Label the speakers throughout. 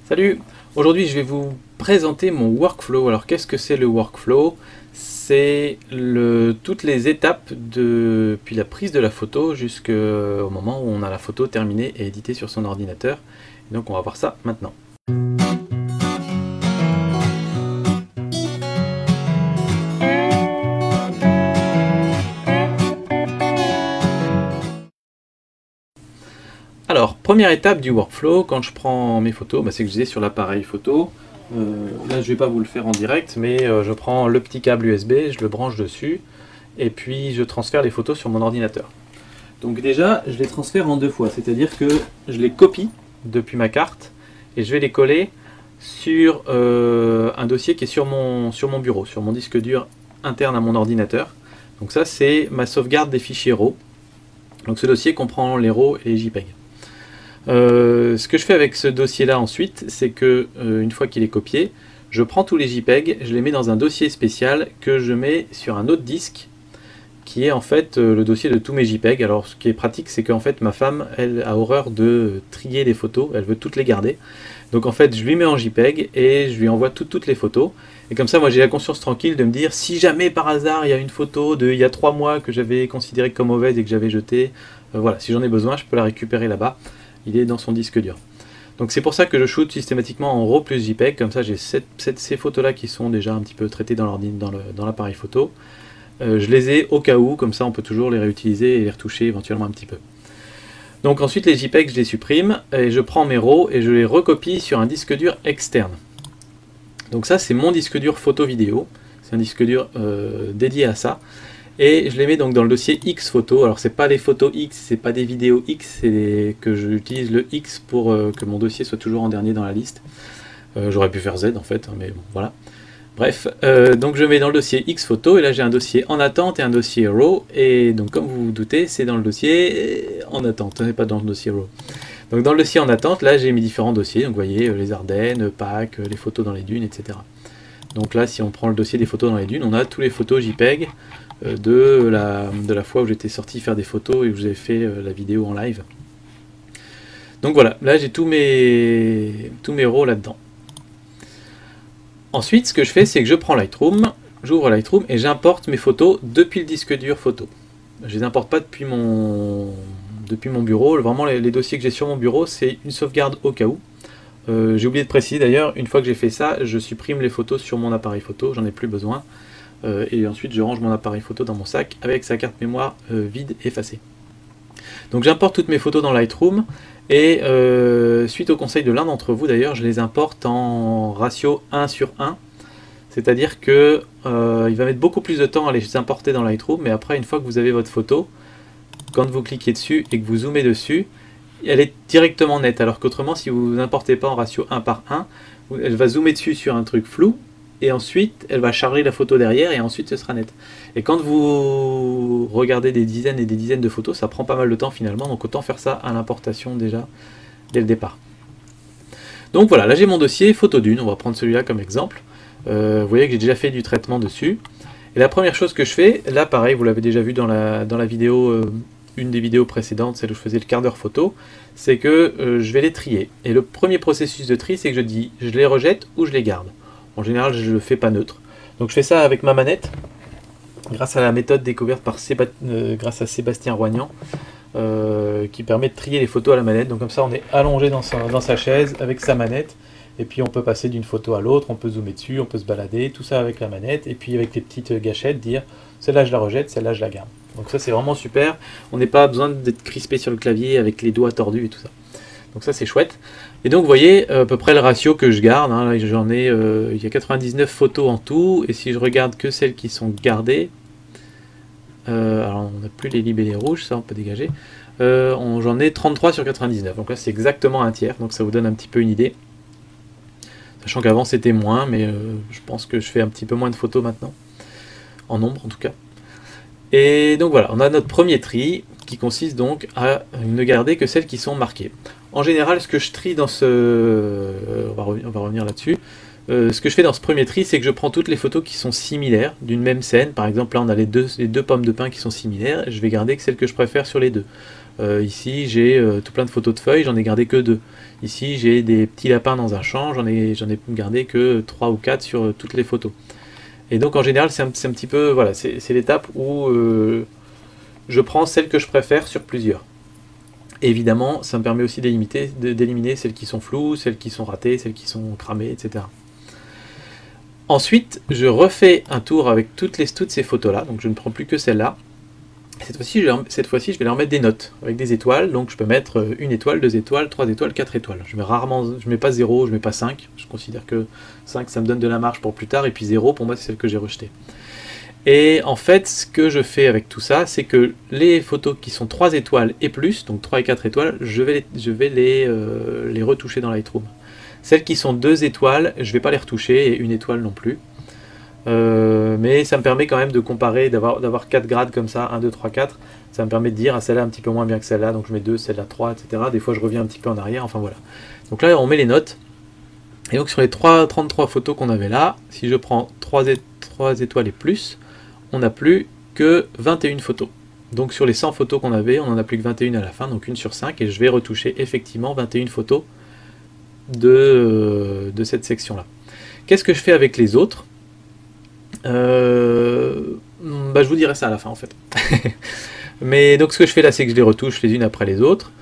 Speaker 1: Salut! Aujourd'hui je vais vous présenter mon workflow. Alors qu'est-ce que c'est le workflow? C'est toutes les étapes depuis la prise de la photo jusqu'au moment où on a la photo terminée et éditée sur son ordinateur. Et donc on va voir ça maintenant. Alors, première étape du workflow, quand je prends mes photos, c'est que je disais sur l'appareil photo. Là, je vais pas vous le faire en direct, mais je prends le petit câble USB, je le branche dessus, et puis je transfère les photos sur mon ordinateur. Donc déjà, je les transfère en deux fois, c'est-à-dire que je les copie depuis ma carte, et je vais les coller sur un dossier qui est sur mon bureau, sur mon disque dur interne à mon ordinateur. Donc ça, c'est ma sauvegarde des fichiers RAW. Donc ce dossier comprend les RAW et les JPEG. Ce que je fais avec ce dossier là ensuite, c'est que une fois qu'il est copié, je prends tous les JPEG, je les mets dans un dossier spécial que je mets sur un autre disque qui est en fait le dossier de tous mes JPEG. Alors ce qui est pratique, c'est qu'en fait ma femme, elle a horreur de trier les photos, elle veut toutes les garder. Donc en fait je lui mets en JPEG et je lui envoie toutes les photos. Et comme ça moi j'ai la conscience tranquille de me dire, si jamais par hasard il y a une photo d'il y a 3 mois que j'avais considérée comme mauvaise et que j'avais jetée, voilà, si j'en ai besoin je peux la récupérer là-bas. Il est dans son disque dur. Donc c'est pour ça que je shoot systématiquement en RAW plus JPEG, comme ça j'ai ces photos là qui sont déjà un petit peu traitées dans l'appareil photo. Je les ai au cas où, comme ça on peut toujours les réutiliser et les retoucher éventuellement un petit peu. Donc ensuite les JPEG je les supprime, et je prends mes RAW et je les recopie sur un disque dur externe. Donc ça c'est mon disque dur photo-vidéo, c'est un disque dur dédié à ça. Et je les mets donc dans le dossier X photo. Alors c'est pas les photos X, c'est pas des vidéos X, c'est que j'utilise le X pour que mon dossier soit toujours en dernier dans la liste. J'aurais pu faire Z en fait, mais bon voilà. Bref, donc je mets dans le dossier X photo, et là j'ai un dossier en attente et un dossier RAW, et donc comme vous vous doutez, c'est dans le dossier en attente, c'est pas dans le dossier RAW. Donc dans le dossier en attente, là j'ai mis différents dossiers, donc vous voyez les Ardennes, Pâques, les photos dans les dunes, etc. Donc là si on prend le dossier des photos dans les dunes, on a tous les photos JPEG de la fois où j'étais sorti faire des photos et où j'avais fait la vidéo en live. Donc voilà, là j'ai tous mes RAW là-dedans. Ensuite, ce que je fais, c'est que je prends Lightroom, j'ouvre Lightroom et j'importe mes photos depuis le disque dur photo. Je les importe pas depuis mon bureau. Vraiment, les dossiers que j'ai sur mon bureau, c'est une sauvegarde au cas où. J'ai oublié de préciser d'ailleurs, une fois que j'ai fait ça, je supprime les photos sur mon appareil photo, j'en ai plus besoin. Et ensuite je range mon appareil photo dans mon sac avec sa carte mémoire vide effacée. Donc j'importe toutes mes photos dans Lightroom, et suite au conseil de l'un d'entre vous d'ailleurs, je les importe en ratio 1:1, c'est-à-dire que il va mettre beaucoup plus de temps à les importer dans Lightroom, mais après une fois que vous avez votre photo, quand vous cliquez dessus et que vous zoomez dessus, elle est directement nette, alors qu'autrement si vous n'importez pas en ratio 1:1, elle va zoomer dessus sur un truc flou, et ensuite elle va charger la photo derrière, et ensuite ce sera net. Et quand vous regardez des dizaines et des dizaines de photos, ça prend pas mal de temps finalement, donc autant faire ça à l'importation déjà dès le départ. Donc voilà, là j'ai mon dossier photo d'une, on va prendre celui-là comme exemple. Vous voyez que j'ai déjà fait du traitement dessus. Et la première chose que je fais, là pareil, vous l'avez déjà vu dans la vidéo, une des vidéos précédentes, celle où je faisais le quart d'heure photo, c'est que je vais les trier. Et le premier processus de tri, c'est que je dis je les rejette ou je les garde. En général, je ne le fais pas neutre. Donc je fais ça avec ma manette, grâce à la méthode découverte par grâce à Sébastien Roignan, qui permet de trier les photos à la manette. Donc comme ça, on est allongé dans sa chaise avec sa manette, et puis on peut passer d'une photo à l'autre, on peut zoomer dessus, on peut se balader, tout ça avec la manette, et puis avec les petites gâchettes, dire celle-là je la rejette, celle-là je la garde. Donc ça c'est vraiment super, on n'est pas besoin d'être crispé sur le clavier avec les doigts tordus et tout ça. Donc ça c'est chouette. Et donc vous voyez à peu près le ratio que je garde, hein. Là j'en ai, il y a 99 photos en tout, et si je regarde que celles qui sont gardées, alors on n'a plus les libellés rouges, ça on peut dégager, j'en ai 33 sur 99, donc là c'est exactement un tiers, donc ça vous donne un petit peu une idée. Sachant qu'avant c'était moins, mais je pense que je fais un petit peu moins de photos maintenant, en nombre en tout cas. Et donc voilà, on a notre premier tri, qui consiste donc à ne garder que celles qui sont marquées. En général, ce que je trie dans on va revenir là-dessus. Ce que je fais dans ce premier tri, c'est que je prends toutes les photos qui sont similaires, d'une même scène. Par exemple, là, on a les deux pommes de pin qui sont similaires. Je vais garder que celles que je préfère sur les deux. Ici j'ai tout plein de photos de feuilles, j'en ai gardé que 2. Ici j'ai des petits lapins dans un champ, j'en ai gardé que 3 ou 4 sur toutes les photos. Et donc en général c'est un petit peu, voilà, c'est l'étape où je prends celles que je préfère sur plusieurs. Et évidemment ça me permet aussi d'éliminer celles qui sont floues, celles qui sont ratées, celles qui sont cramées, etc. Ensuite je refais un tour avec toutes ces photos là, donc je ne prends plus que celles-là. Cette fois-ci, je vais leur mettre des notes avec des étoiles, donc je peux mettre 1 étoile, 2 étoiles, 3 étoiles, 4 étoiles. Je mets pas 0, je mets pas 5, je considère que 5 ça me donne de la marge pour plus tard, et puis 0 pour moi c'est celle que j'ai rejetée. Et en fait, ce que je fais avec tout ça, c'est que les photos qui sont 3 étoiles et plus, donc 3 et 4 étoiles, je vais les retoucher dans Lightroom. Celles qui sont 2 étoiles, je ne vais pas les retoucher, et 1 étoile non plus. Mais ça me permet quand même de comparer, d'avoir 4 grades comme ça, 1, 2, 3, 4. Ça me permet de dire, ah, celle-là un petit peu moins bien que celle-là, donc je mets 2, celle-là 3, etc. Des fois je reviens un petit peu en arrière, enfin voilà. Donc là on met les notes. Et donc sur les 33 photos qu'on avait là, si je prends 3 étoiles et plus, on n'a plus que 21 photos. Donc sur les 100 photos qu'on avait, on n'en a plus que 21 à la fin, donc 1 sur 5, et je vais retoucher effectivement 21 photos de cette section-là. Qu'est-ce que je fais avec les autres ? Je vous dirai ça à la fin en fait. Mais donc ce que je fais là, c'est que je les retouche les unes après les autres.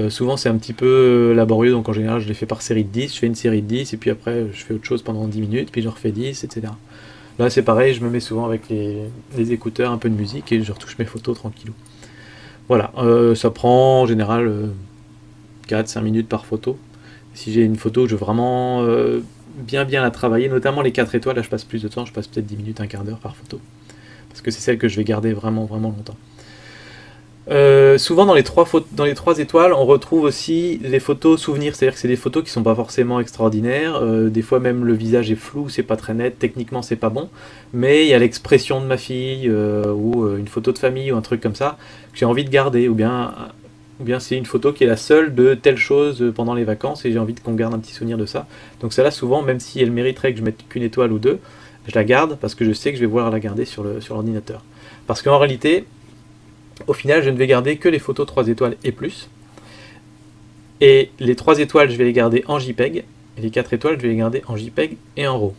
Speaker 1: Souvent c'est un petit peu laborieux, donc en général je les fais par série de 10, je fais une série de 10 et puis après je fais autre chose pendant 10 minutes, puis j'en refais 10, etc. Là c'est pareil, je me mets souvent avec les écouteurs, un peu de musique et je retouche mes photos tranquillou. Voilà, ça prend en général 4-5 minutes par photo. Si j'ai une photo, je veux vraiment bien la travailler, notamment les 4 étoiles, là je passe plus de temps, je passe peut-être 10 minutes, un quart d'heure par photo. Parce que c'est celle que je vais garder vraiment longtemps. Souvent dans les 3 étoiles, on retrouve aussi les photos souvenirs, c'est-à-dire que c'est des photos qui sont pas forcément extraordinaires, des fois même le visage est flou, c'est pas très net, techniquement c'est pas bon, mais il y a l'expression de ma fille, ou une photo de famille, ou un truc comme ça, que j'ai envie de garder, ou bien c'est une photo qui est la seule de telle chose pendant les vacances, et j'ai envie qu'on garde un petit souvenir de ça. Donc celle-là, souvent, même si elle mériterait que je mette qu'une étoile ou 2, je la garde, parce que je sais que je vais vouloir la garder sur l'ordinateur. Parce qu'en réalité, au final, je ne vais garder que les photos 3 étoiles et plus. Et les 3 étoiles, je vais les garder en JPEG. Et les 4 étoiles, je vais les garder en JPEG et en RAW.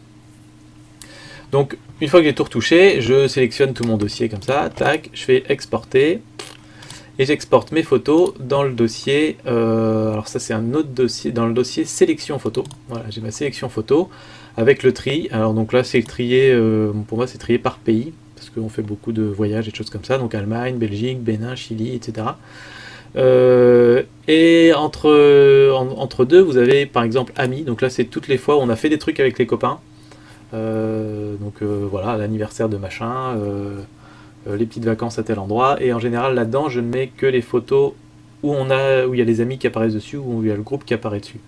Speaker 1: Donc, une fois que j'ai tout retouché, je sélectionne tout mon dossier comme ça. Tac, je fais exporter. Et j'exporte mes photos dans le dossier. Alors ça, c'est un autre dossier. Dans le dossier sélection photo. Voilà, j'ai ma sélection photo avec le tri. Alors donc là, c'est trié, pour moi, c'est trié par pays. Parce qu'on fait beaucoup de voyages et de choses comme ça, donc Allemagne, Belgique, Bénin, Chili, etc. Et entre deux, vous avez par exemple Amis, donc là c'est toutes les fois où on a fait des trucs avec les copains, voilà, l'anniversaire de machin, les petites vacances à tel endroit, et en général là-dedans je ne mets que les photos où il y a les amis qui apparaissent dessus, ou où il y a le groupe qui apparaît dessus,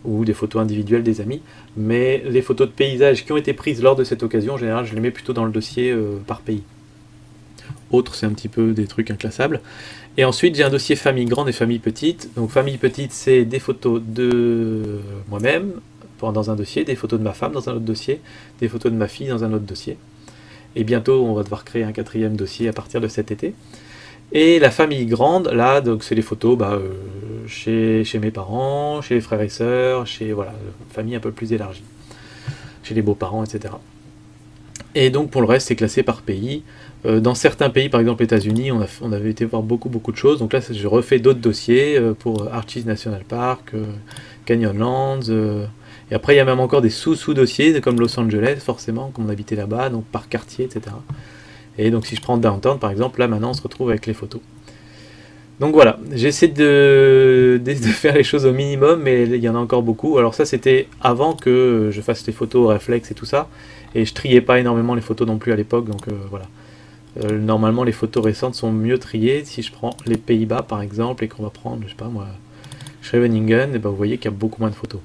Speaker 1: ou des photos individuelles des amis, mais les photos de paysages qui ont été prises lors de cette occasion, en général, je les mets plutôt dans le dossier par pays. Autre, c'est un petit peu des trucs inclassables. Et ensuite, j'ai un dossier famille grande et famille petite. Donc famille petite, c'est des photos de moi-même dans un dossier, des photos de ma femme dans un autre dossier, des photos de ma fille dans un autre dossier. Et bientôt, on va devoir créer un 4e dossier à partir de cet été. Et la famille grande, là, donc c'est les photos chez mes parents, chez les frères et sœurs, chez voilà, une famille un peu plus élargie, chez les beaux-parents, etc. Et donc pour le reste, c'est classé par pays. Dans certains pays, par exemple les États-Unis, on avait été voir beaucoup de choses. Donc là, je refais d'autres dossiers pour Arches National Park, Canyonlands. Et après, il y a même encore des sous-dossiers, comme Los Angeles, forcément, comme on habitait là-bas, donc par quartier, etc. Et donc si je prends Downtown par exemple, là maintenant on se retrouve avec les photos. Donc voilà, j'essaie de faire les choses au minimum, mais il y en a encore beaucoup. Alors ça c'était avant que je fasse les photos réflexes et tout ça, et je triais pas énormément les photos non plus à l'époque, donc voilà. Normalement les photos récentes sont mieux triées. Si je prends les Pays-Bas par exemple, et qu'on va prendre, je sais pas moi, Scheveningen, et ben vous voyez qu'il y a beaucoup moins de photos.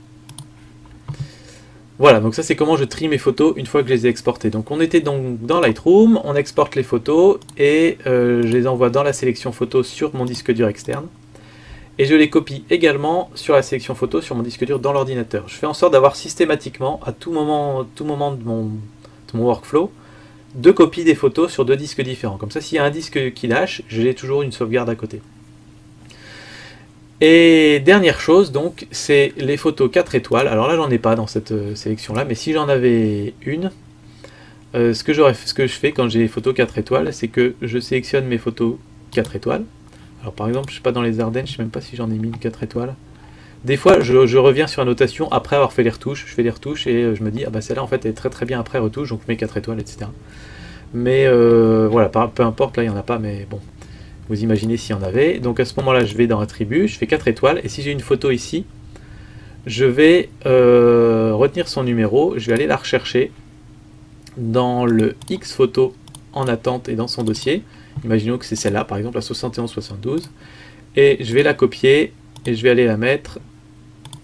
Speaker 1: Voilà, donc ça c'est comment je trie mes photos une fois que je les ai exportées. Donc on était donc dans Lightroom, on exporte les photos et je les envoie dans la sélection photo sur mon disque dur externe. Et je les copie également sur la sélection photo sur mon disque dur dans l'ordinateur. Je fais en sorte d'avoir systématiquement, à tout moment de mon workflow, 2 copies des photos sur 2 disques différents. Comme ça, s'il y a un disque qui lâche, j'ai toujours une sauvegarde à côté. Et dernière chose, donc, c'est les photos 4 étoiles. Alors là, j'en ai pas dans cette sélection-là, mais si j'en avais une, ce que je fais quand j'ai les photos 4 étoiles, c'est que je sélectionne mes photos 4 étoiles. Alors par exemple, je sais pas, dans les Ardennes, je sais même pas si j'en ai mis une 4 étoiles. Des fois, je reviens sur la notation après avoir fait les retouches. Je fais les retouches et je me dis, ah bah celle-là, en fait, elle est très très bien après retouche, donc je mets 4 étoiles, etc. Mais voilà, peu importe, là, il n'y en a pas, mais bon. Vous imaginez s'il y en avait. Donc à ce moment-là, je vais dans Attributs, je fais 4 étoiles. Et si j'ai une photo ici, je vais retenir son numéro. Je vais aller la rechercher dans le X photo en attente et dans son dossier. Imaginons que c'est celle-là, par exemple, la 7172. Et je vais la copier et je vais aller la mettre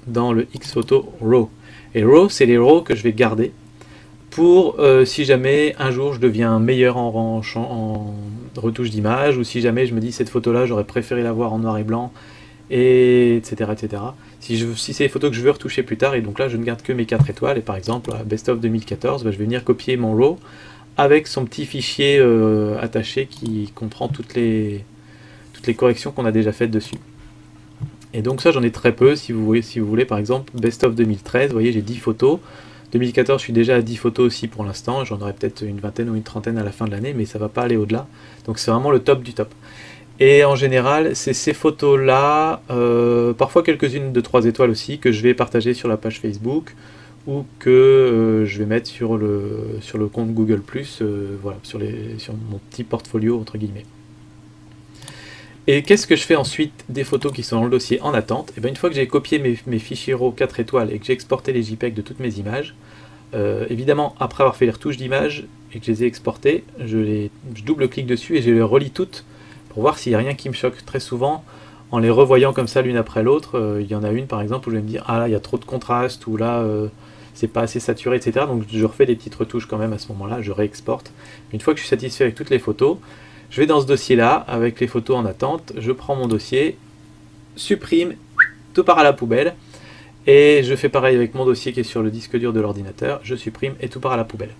Speaker 1: dans le X photo RAW. Et RAW, c'est les RAW que je vais garder pour si jamais un jour je deviens meilleur en retouche d'image, ou si jamais je me dis cette photo là j'aurais préféré la voir en noir et blanc, et etc. etc. Si c'est les photos que je veux retoucher plus tard, et donc là je ne garde que mes 4 étoiles, et par exemple Best of 2014, bah, je vais venir copier mon RAW avec son petit fichier attaché qui comprend toutes les corrections qu'on a déjà faites dessus. Et donc ça j'en ai très peu. Si vous voulez par exemple Best of 2013, vous voyez j'ai 10 photos. 2014, je suis déjà à 10 photos aussi pour l'instant. J'en aurai peut-être une vingtaine ou une trentaine à la fin de l'année, mais ça ne va pas aller au-delà. Donc c'est vraiment le top du top. Et en général, c'est ces photos-là, parfois quelques-unes de 3 étoiles aussi, que je vais partager sur la page Facebook ou que je vais mettre sur le compte Google+, voilà, sur mon petit portfolio, entre guillemets. Et qu'est-ce que je fais ensuite des photos qui sont dans le dossier en attente? Et bien, une fois que j'ai copié mes fichiers RAW 4 étoiles et que j'ai exporté les JPEG de toutes mes images, évidemment, après avoir fait les retouches d'images et que je les ai exportées, je double-clique dessus et je les relis toutes pour voir s'il n'y a rien qui me choque. Très souvent, en les revoyant comme ça l'une après l'autre, il y en a une par exemple où je vais me dire ah là il y a trop de contraste, ou là c'est pas assez saturé, etc. Donc je refais des petites retouches quand même à ce moment-là, je réexporte. Une fois que je suis satisfait avec toutes les photos, je vais dans ce dossier-là, avec les photos en attente, je prends mon dossier, supprime, tout part à la poubelle, et je fais pareil avec mon dossier qui est sur le disque dur de l'ordinateur, je supprime et tout part à la poubelle.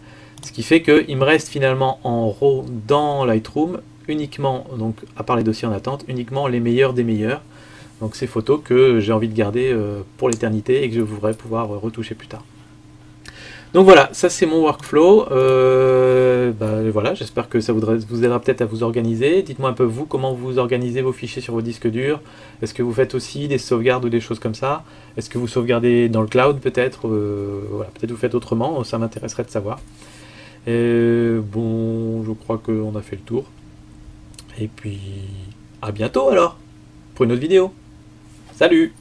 Speaker 1: Ce qui fait qu'il me reste finalement en RAW dans Lightroom, uniquement, donc à part les dossiers en attente, uniquement les meilleurs des meilleurs. Donc ces photos que j'ai envie de garder pour l'éternité et que je voudrais pouvoir retoucher plus tard. Donc voilà, ça c'est mon workflow. Voilà, j'espère que ça vous aidera peut-être à vous organiser. Dites-moi un peu vous, comment vous organisez vos fichiers sur vos disques durs. Est-ce que vous faites aussi des sauvegardes ou des choses comme ça? Est-ce que vous sauvegardez dans le cloud peut-être? Voilà, peut-être vous faites autrement, ça m'intéresserait de savoir. Et bon, je crois qu'on a fait le tour. Et puis, à bientôt alors, pour une autre vidéo. Salut!